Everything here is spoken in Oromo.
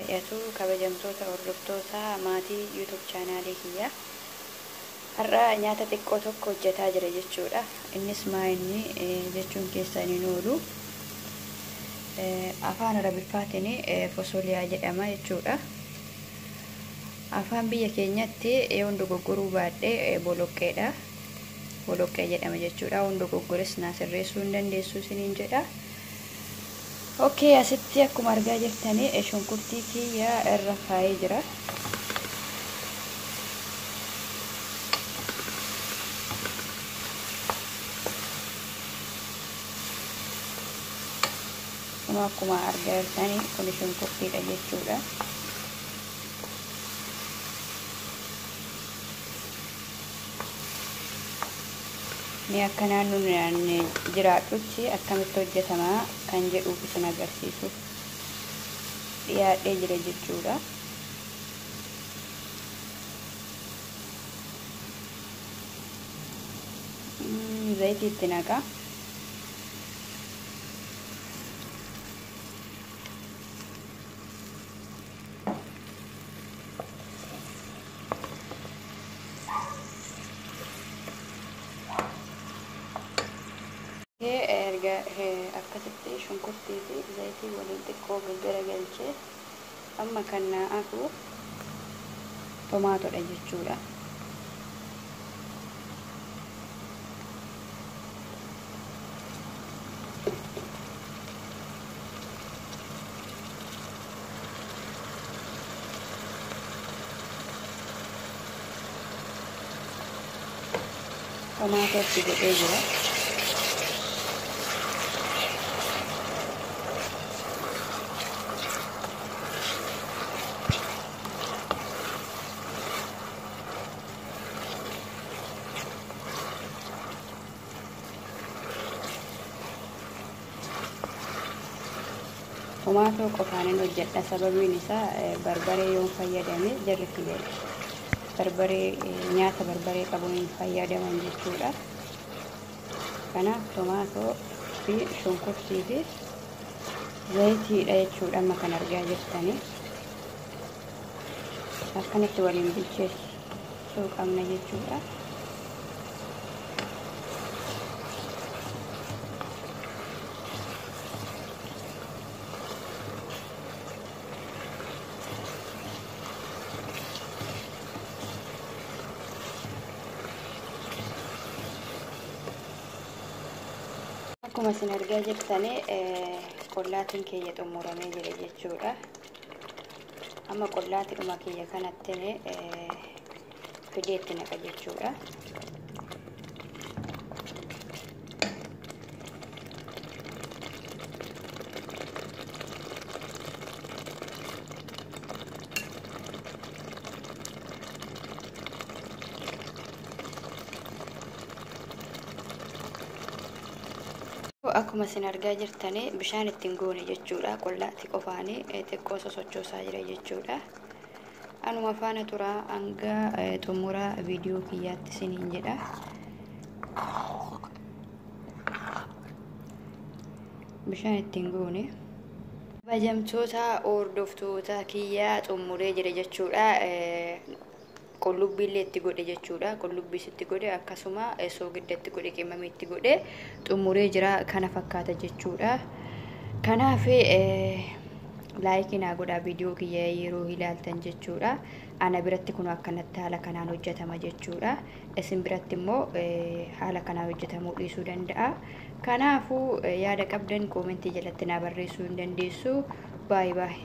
baay'atu kabajamtoota hordoftoota maatii YouTube chaanaalii kiyya. Har'a nyaata xiqqoo tokko hojjetaa jira jechuudha. Innis maa'inni jechuun keessaniin oolu afaan arabiffaatiin fosoliyaa jedhama jechuudha. Afaan biyya keenyatti yoon dogoggoruu baadhee boloqqeedha. Boloqqee jedhama jechuudha. Yoon dogoggores naa sirreessuu hin dandeessu isiniin jedha. Okey, asitti akkuma argaa jirtanii shunkurtii kiyya irra kaa'ee jira. Kun akkuma argaa jirtanii kun shunkurtiidha jechuudha. Ni akka naannoon jiraadhutti akkamitti hojjetama kan jedhuuf isin agarsiisuuf dhiyaadhee jira jechuudha. Zayitii itti naqa. Akkasitti shunkurtii fi zayitii waliin xiqqoo gaggaragalchee amma kan na'aatu tomaatodha jechuudha. Tomaatootti godhee jira. Tomaatoo qofaan hojjedha. Sababiin isaa barbaree yoo fayyadame jarri filee barbaree nyaata barbaree qabu hin fayyadaman jechuudha. Kanaaf tomaatoo fi shunkurtii fi zayitiidha jechuudha. Amma kan argaa jirtanii akkanatti waliin bilcheessuu qabna jechuudha. Akkuma isin argaa jirtanii qollaatiin kiyya xumuramee jira jechuudha. Amma qollaatiidhuma kiyya kanatti fideetti naqa jechuudha. Akkuma isin argaa jirtanii bishaan ittiin goone jechuudha. Qollaatti qofaanii xiqqoo sosochoosaa jira jechuudha. Anuma faana turaa hanga xumuraa viidiyoo kiyyaatti isiniin jedha. Bishaan ittiin goone kabajamtoota hordoftoota kiyyaa xumuree jira jechuudha. Qullubbii illee itti godhe jechuudha. Qullubbii itti godhe akkasuma soogidda itti godhe qimamee itti godhe xumuree jira. Kana fakkaata jechuudha. Kanaaf laayikii naa godhaa viidiyoo kiyya yeroo ilaaltan jechuudha. Ana biratti kun akkanatti haala kanaan hojjetama jechuudha. Isin biratti immoo haala kanaan hojjetamuu dhiisuu danda'a. Kanaafuu yaada qabdan koomentii jalatti naa barreessuu hin dandeessu. Baay baay.